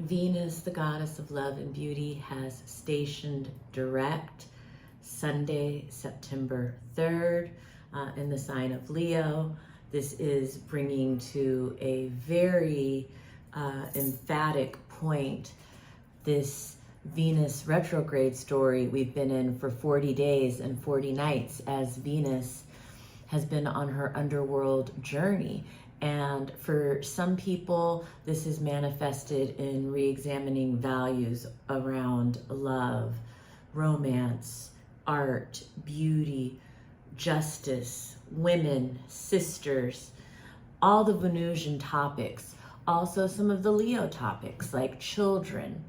Venus, the goddess of love and beauty, has stationed direct Sunday, September 3rd, in the sign of Leo. This is bringing to a very emphatic point this Venus retrograde story we've been in for 40 days and 40 nights as Venus has been on her underworld journey. And for some people, this is manifested in re-examining values around love, romance, art, beauty, justice, women, sisters, all the Venusian topics. Also some of the Leo topics like children,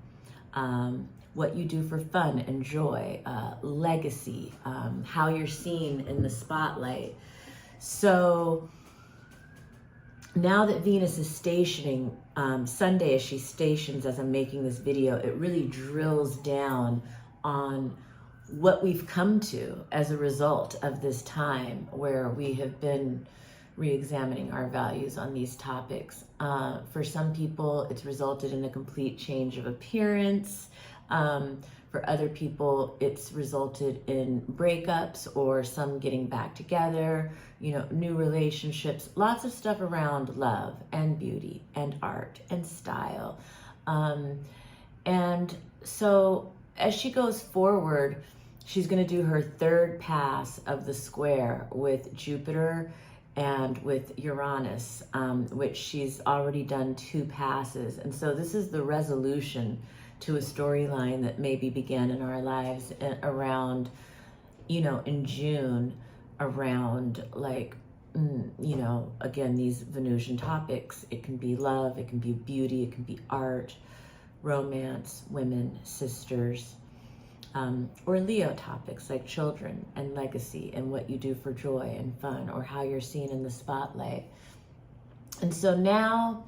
what you do for fun and joy, legacy, how you're seen in the spotlight. So now that Venus is stationing, Sunday as she stations as I'm making this video, it really drills down on what we've come to as a result of this time where we have been re-examining our values on these topics. For some people, it's resulted in a complete change of appearance. For other people, it's resulted in breakups or some getting back together, new relationships, lots of stuff around love and beauty and art and style. And so as she goes forward, she's going to do her third pass of the square with Jupiter and with Uranus, which she's already done 2 passes. And so this is the resolution to a storyline that maybe began in our lives around, in June, around again, these Venusian topics. It can be love, it can be beauty, it can be art, romance, women, sisters, or Leo topics like children and legacy and what you do for joy and fun or how you're seen in the spotlight. And so now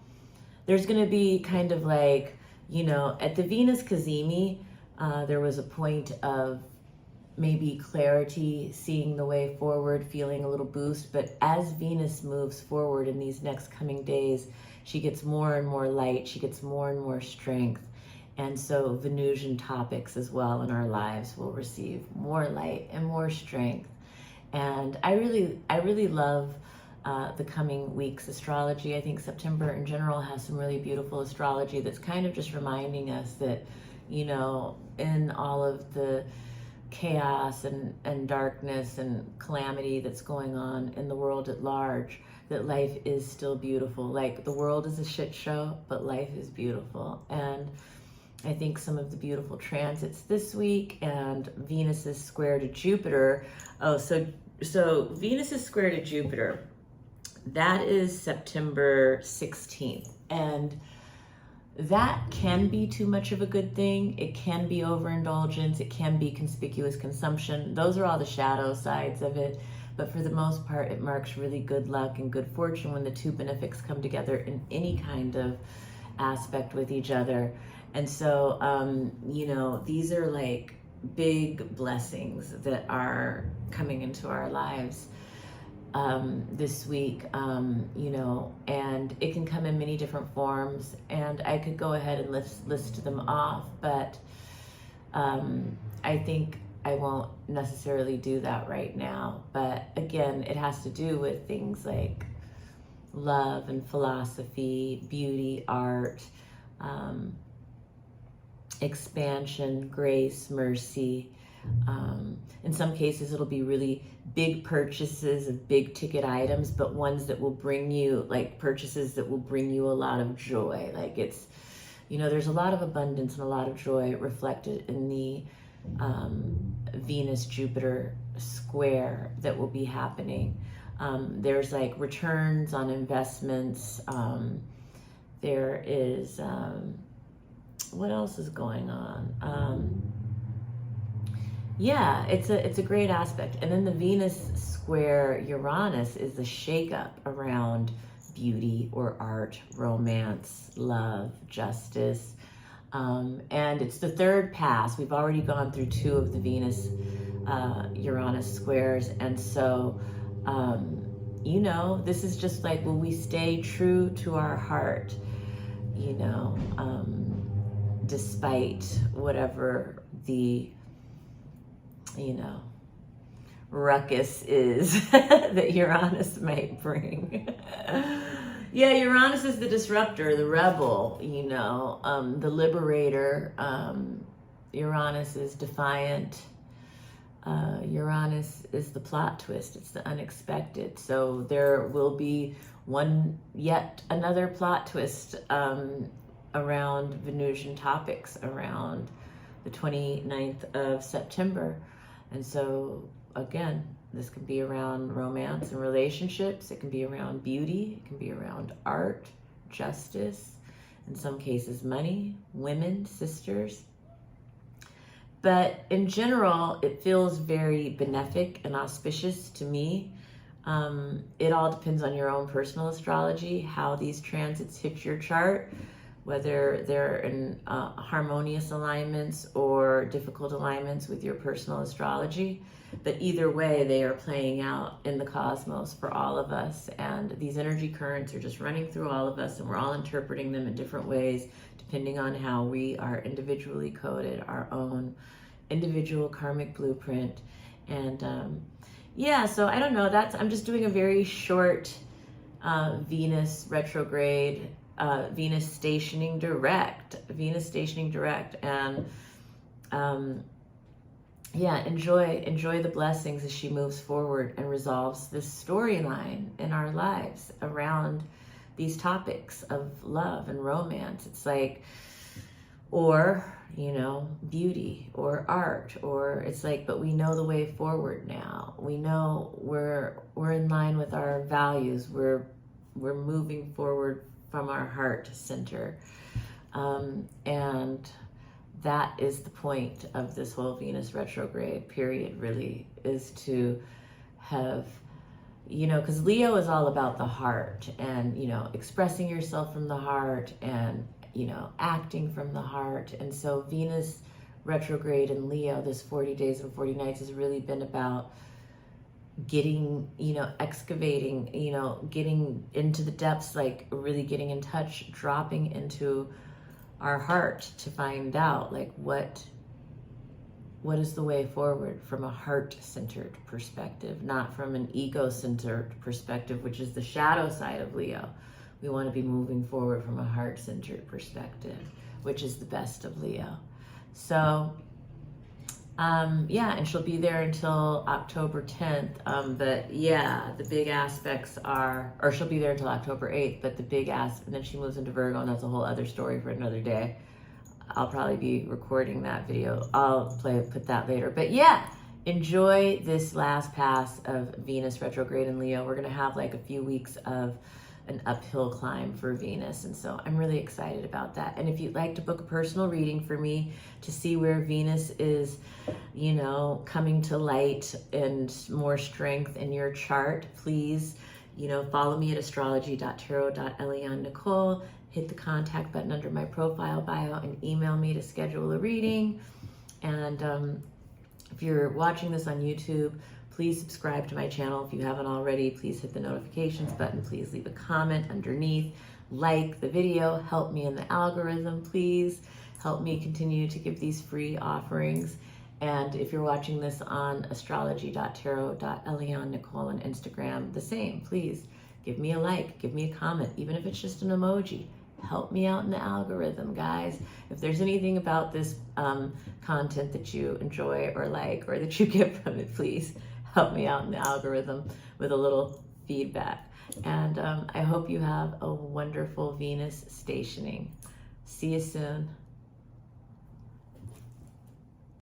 there's going to be kind of like, at the Venus Cazimi, there was a point of maybe clarity, seeing the way forward, feeling a little boost. But as Venus moves forward in these next coming days, she gets more and more light. She gets more and more strength. And so Venusian topics as well in our lives will receive more light and more strength. And I really love the coming week's astrology. I think September in general has some really beautiful astrology that's kind of just reminding us that, in all of the chaos and darkness and calamity that's going on in the world at large, that life is still beautiful. Like, the world is a shit show, but life is beautiful. And I think some of the beautiful transits this week, and Venus is square to Jupiter. Oh, so Venus is square to Jupiter. That is September 16th. And that can be too much of a good thing. It can be overindulgence. It can be conspicuous consumption. Those are all the shadow sides of it. But for the most part, it marks really good luck and good fortune when the two benefics come together in any kind of aspect with each other. And so, these are like big blessings that are coming into our lives this week, and it can come in many different forms, and I could go ahead and list them off, but I think I won't necessarily do that right now. But again, it has to do with things like love and philosophy, beauty, art, expansion, grace, mercy. In some cases, it'll be really big purchases of big ticket items, but ones that will bring you, like purchases that will bring you a lot of joy. Like it's, there's a lot of abundance and a lot of joy reflected in the Venus-Jupiter square that will be happening. There's like returns on investments. There is, what else is going on? Yeah, it's a great aspect. And then the Venus square Uranus is the shakeup around beauty or art, romance, love, justice. And it's the third pass. We've already gone through 2 of the Venus Uranus squares. And so, this is just like, will we stay true to our heart? despite whatever the, ruckus is that Uranus might bring. Yeah, Uranus is the disruptor, the rebel, the liberator. Uranus is defiant. Uranus is the plot twist. It's the unexpected. So there will be yet another plot twist around Venusian topics around the 29th of September. And so, again, this can be around romance and relationships. It can be around beauty. It can be around art, justice, in some cases money, women, sisters. But in general, it feels very benefic and auspicious to me. It all depends on your own personal astrology, how these transits hit your chart, whether they're in harmonious alignments or difficult alignments with your personal astrology. But either way, they are playing out in the cosmos for all of us. And these energy currents are just running through all of us, and we're all interpreting them in different ways, depending on how we are individually coded, our own individual karmic blueprint. And so I don't know, I'm just doing a very short Venus retrograde, Venus stationing direct, and enjoy the blessings as she moves forward and resolves this storyline in our lives around these topics of love and romance. It's like, or beauty or art, or it's like, but we know the way forward now. We know we're in line with our values. We're moving forward from our heart center. And that is the point of this whole Venus retrograde period, really, is to have, because Leo is all about the heart and, expressing yourself from the heart and, acting from the heart. And so Venus retrograde in Leo, this 40 days and 40 nights, has really been about getting, excavating, getting into the depths, like really getting in touch, dropping into our heart to find out, like, what is the way forward from a heart-centered perspective, not from an ego-centered perspective, which is the shadow side of Leo. We want to be moving forward from a heart-centered perspective, which is the best of Leo. So, and she'll be there until October 10th. But yeah, the big aspects are, or she'll be there until October 8th, but the big and then she moves into Virgo, and that's a whole other story for another day. I'll probably be recording that video. I'll put that later. But yeah, enjoy this last pass of Venus retrograde in Leo. We're going to have like a few weeks of an uphill climb for Venus. And so I'm really excited about that. And if you'd like to book a personal reading for me to see where Venus is, coming to light and more strength in your chart, please, follow me at astrology.tarot.elianenicole. Hit the contact button under my profile bio and email me to schedule a reading. And if you're watching this on YouTube, please subscribe to my channel. If you haven't already, please hit the notifications button. Please leave a comment underneath. Like the video. Help me in the algorithm, please. Help me continue to give these free offerings. And if you're watching this on astrology.tarot.elianenicole on Instagram, the same. Please give me a like, give me a comment, even if it's just an emoji. Help me out in the algorithm, guys. If there's anything about this content that you enjoy or like, or that you get from it, please help me out in the algorithm with a little feedback. And I hope you have a wonderful Venus stationing. See you soon.